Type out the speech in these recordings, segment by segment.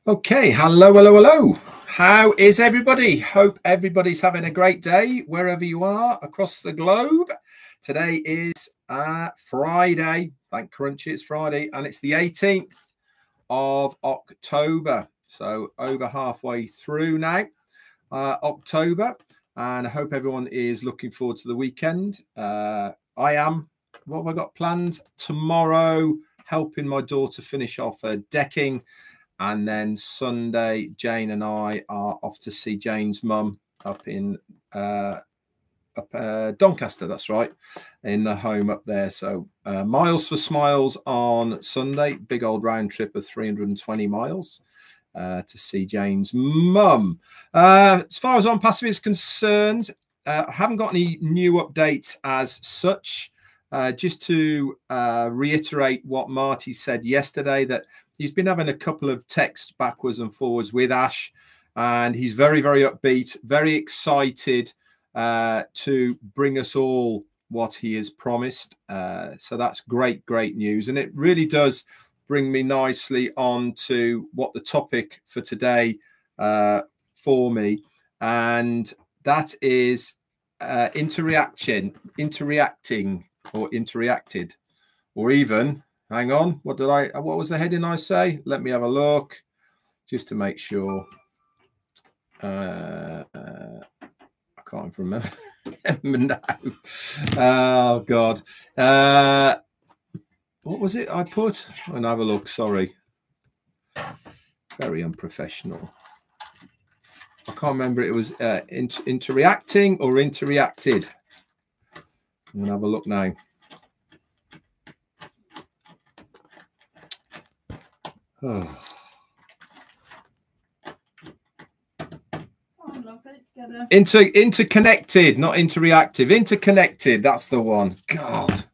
Okay, hello. How is everybody? Hope everybody's having a great day wherever you are across the globe. Today is Friday. Thank Crunchy, it's Friday, and it's the 18th of October. So over halfway through now, October, and I hope everyone is looking forward to the weekend. I am. What have I got planned? Tomorrow, helping my daughter finish off her decking. And then Sunday, Jane and I are off to see Jane's mum up in Doncaster. That's right, in the home up there. So Miles for Smiles on Sunday, big old round trip of 320 miles to see Jane's mum. As far as Onpassive is concerned, I haven't got any new updates as such. Just to reiterate what Marty said yesterday, that he's been having a couple of texts backwards and forwards with Ash, and he's very, very upbeat, very excited to bring us all what he has promised. So that's great news. And it really does bring me nicely on to what the topic for today for me. And that is interacting or interacted, or even, hang on, what was the heading I say? Let me have a look just to make sure. I can't remember now. Oh God. What was it I put? I'll have a look, sorry. Very unprofessional. I can't remember. It was interacting or interacted. I'm gonna have a look now. Oh. Interconnected, not interreactive. Interconnected, that's the one. God,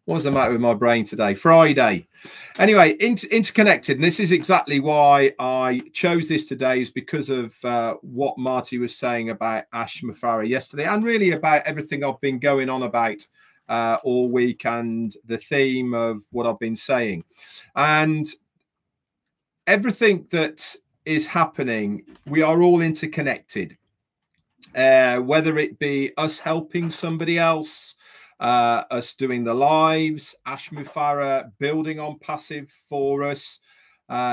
what's the matter with my brain today? Friday. Anyway, interconnected. And this is exactly why I chose this today, is because of what Marty was saying about Ash Mufareh yesterday, and really about everything I've been going on about all week, and the theme of what I've been saying. And everything that is happening, we are all interconnected. Whether it be us helping somebody else, us doing the lives, Ash Mufareh building Onpassive for us.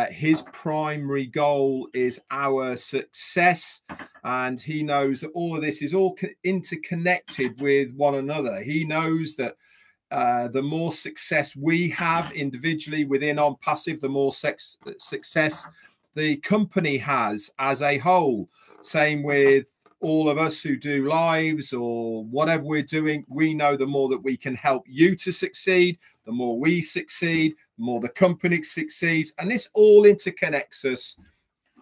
His primary goal is our success, and he knows that all of this is all interconnected with one another. He knows that the more success we have individually within Onpassive, the more success the company has as a whole. Same with all of us who do lives or whatever we're doing. We know the more that we can help you to succeed, the more we succeed, the more the company succeeds. And this all interconnects us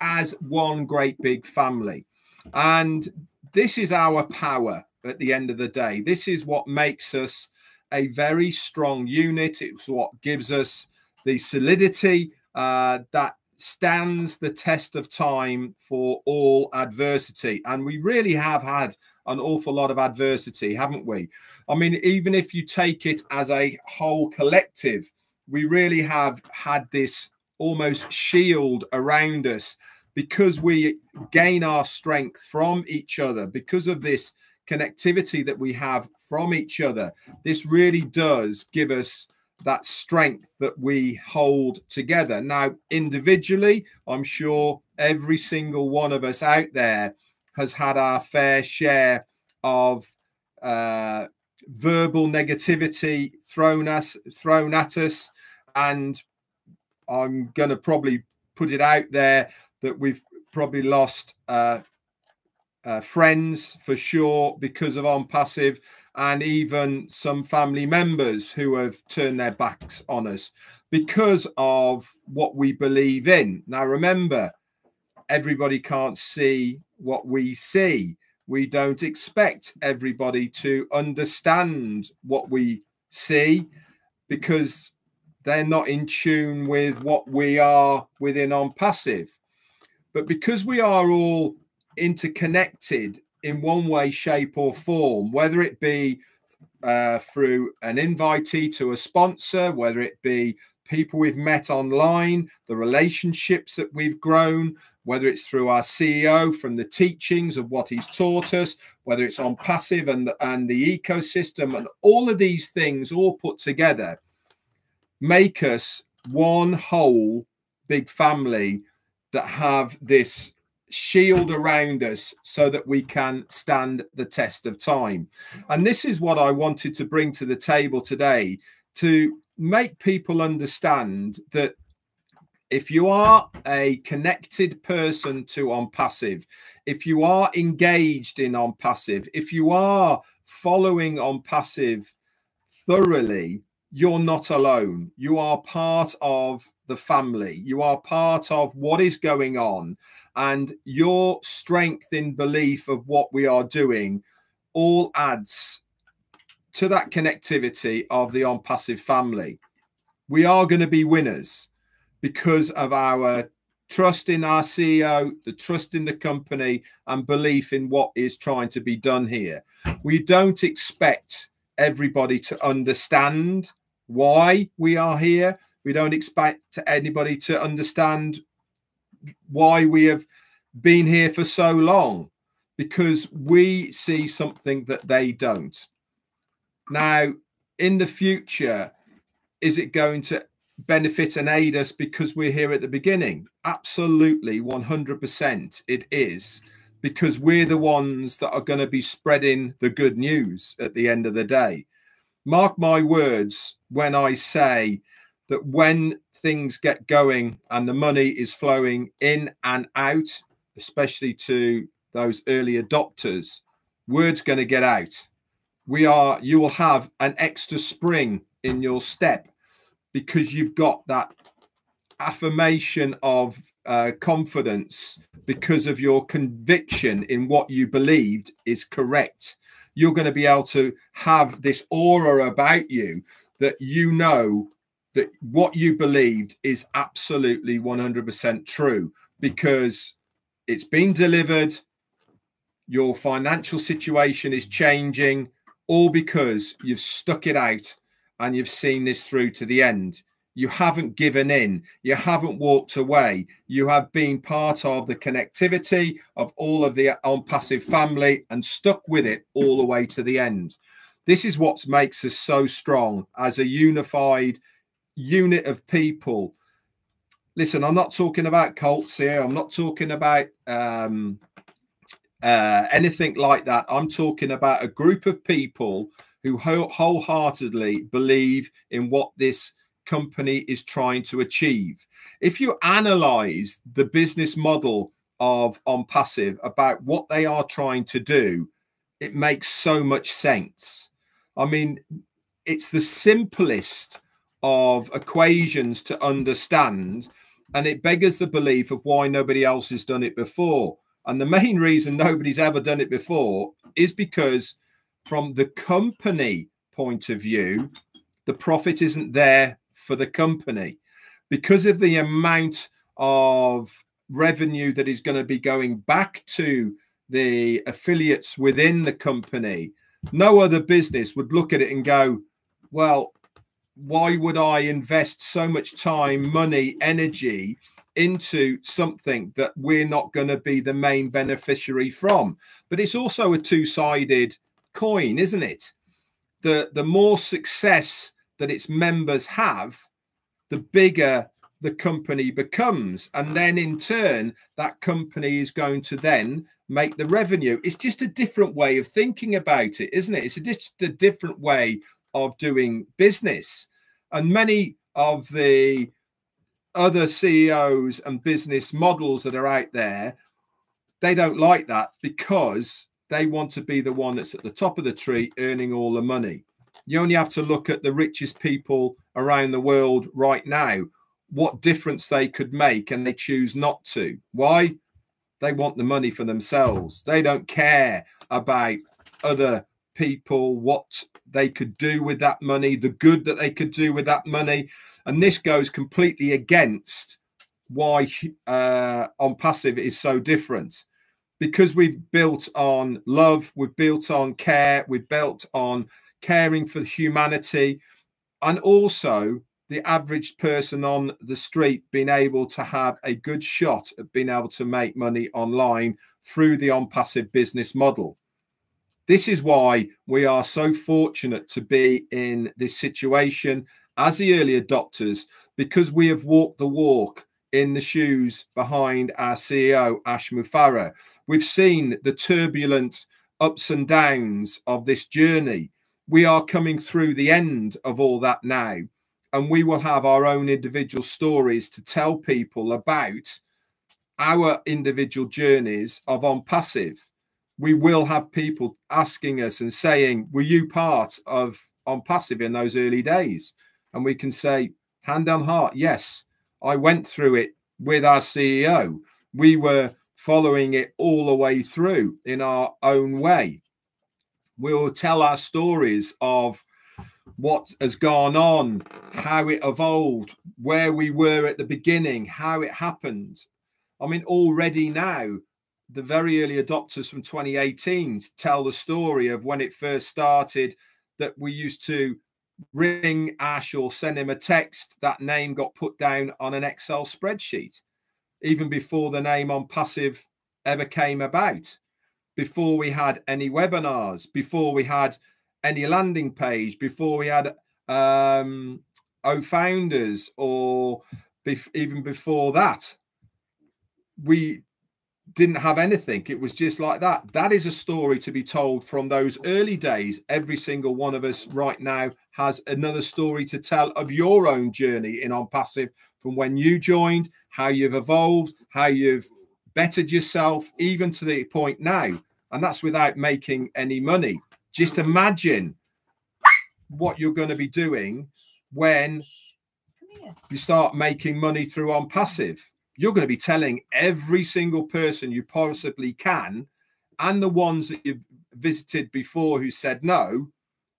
as one great big family. And this is our power at the end of the day. This is what makes us a very strong unit. It's what gives us the solidity that stands the test of time for all adversity. And we really have had an awful lot of adversity, haven't we? I mean, even if you take it as a whole collective, we really have had this almost shield around us, because we gain our strength from each other, because of this connectivity that we have from each other. This really does give us that strength that we hold together. Now, individually, I'm sure every single one of us out there has had our fair share of verbal negativity thrown at us, and I'm going to probably put it out there that we've probably lost friends for sure because of Onpassive, and even some family members who have turned their backs on us because of what we believe in. Now, remember, everybody can't see what we see. We don't expect everybody to understand what we see, because they're not in tune with what we are within Onpassive. But because we are all interconnected in one way, shape or form, whether it be through an invitee to a sponsor, whether it be people we've met online, the relationships that we've grown, whether it's through our CEO from the teachings of what he's taught us, whether it's Onpassive and the ecosystem, and all of these things all put together make us one whole big family that have this shield around us so that we can stand the test of time. And this is what I wanted to bring to the table today, to make people understand that if you are a connected person to Onpassive, if you are engaged in Onpassive, if you are following Onpassive thoroughly, you're not alone. You are part of the family. You are part of what is going on, and your strength in belief of what we are doing all adds to that connectivity of the Onpassive family. We are going to be winners because of our trust in our CEO, the trust in the company, and belief in what is trying to be done here. We don't expect everybody to understand why we are here. We don't expect anybody to understand why we have been here for so long, because we see something that they don't. Now, in the future, is it going to benefit and aid us because we're here at the beginning? Absolutely, 100% it is, because we're the ones that are going to be spreading the good news at the end of the day. Mark my words when I say that when things get going and the money is flowing in and out, especially to those early adopters, word's going to get out. You will have an extra spring in your step because you've got that affirmation of confidence because of your conviction in what you believed is correct. You're going to be able to have this aura about you that you know that what you believed is absolutely 100% true, because it's been delivered. Your financial situation is changing, all because you've stuck it out and you've seen this through to the end. You haven't given in. You haven't walked away. You have been part of the connectivity of all of the Onpassive family and stuck with it all the way to the end. This is what makes us so strong as a unified unit of people. Listen, I'm not talking about cults here. I'm not talking about anything like that. I'm talking about a group of people who wholeheartedly believe in what this company is trying to achieve. If you analyze the business model of Onpassive about what they are trying to do, it makes so much sense. I mean, it's the simplest of equations to understand, and it beggars the belief of why nobody else has done it before. And the main reason nobody's ever done it before is because from the company point of view, the profit isn't there for the company because of the amount of revenue that is going to be going back to the affiliates within the company. No other business would look at it and go, well, why would I invest so much time, money, energy into something that we're not going to be the main beneficiary from? But it's also a two-sided coin, isn't it? The more success that its members have, the bigger the company becomes. And then in turn, that company is going to then make the revenue. It's just a different way of thinking about it, isn't it? It's just a different way of doing business. And many of the other CEOs and business models that are out there, they don't like that because they want to be the one that's at the top of the tree earning all the money. You only have to look at the richest people around the world right now, what difference they could make, and they choose not to. Why? They want the money for themselves. They don't care about other people, what they could do with that money, the good that they could do with that money. And this goes completely against why Onpassive is so different. because we've built on love, we've built on care, we've built on caring for humanity, and also the average person on the street being able to have a good shot at being able to make money online through the Onpassive business model. This is why we are so fortunate to be in this situation as the early adopters, because we have walked the walk in the shoes behind our CEO, Ash Mufareh. We've seen the turbulent ups and downs of this journey. We are coming through the end of all that now, and we will have our own individual stories to tell people about our individual journeys of Onpassive. We will have people asking us and saying, were you part of Onpassive in those early days? And we can say, hand on heart, yes, I went through it with our CEO. We were following it all the way through in our own way. We will tell our stories of what has gone on, how it evolved, where we were at the beginning, how it happened. I mean, already now, the very early adopters from 2018 tell the story of when it first started, that we used to ring Ash or send him a text. That name got put down on an Excel spreadsheet, even before the name Onpassive ever came about, before we had any webinars, before we had any landing page, before we had founders, or even before that. We didn't have anything. It was just like that. That is a story to be told from those early days. Every single one of us right now has another story to tell of your own journey in Onpassive, from when you joined, how you've evolved, how you've bettered yourself, even to the point now. And that's without making any money. Just imagine what you're going to be doing when you start making money through Onpassive. You're going to be telling every single person you possibly can, and the ones that you've visited before who said no,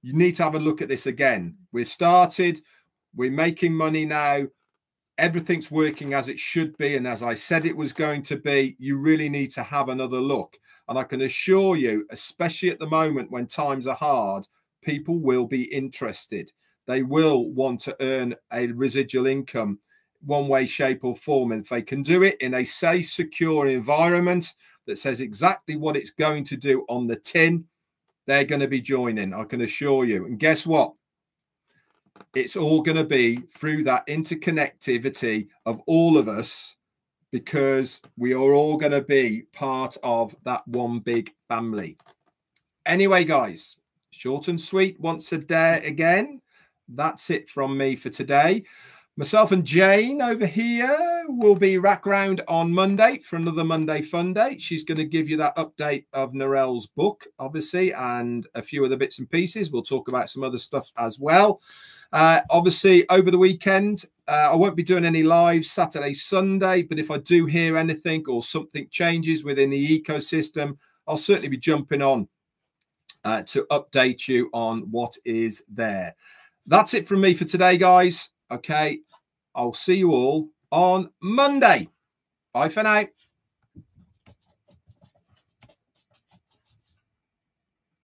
you need to have a look at this again. We're started, we're making money now, everything's working as it should be, and as I said it was going to be. You really need to have another look. And I can assure you, especially at the moment when times are hard, people will be interested. They will want to earn a residual income one way, shape or form. And if they can do it in a safe, secure environment that says exactly what it's going to do on the tin, they're going to be joining, I can assure you. And guess what? It's all going to be through that interconnectivity of all of us, because we are all going to be part of that one big family. Anyway, guys, short and sweet once a day again. That's it from me for today. Myself and Jane over here will be back round on Monday for another Monday Fun Day. She's going to give you that update of Narelle's book, obviously, and a few other bits and pieces. We'll talk about some other stuff as well. Obviously, over the weekend, I won't be doing any lives Saturday, Sunday, but if I do hear anything or something changes within the ecosystem, I'll certainly be jumping on to update you on what is there. That's it from me for today, guys. Okay, I'll see you all on Monday. Bye for now.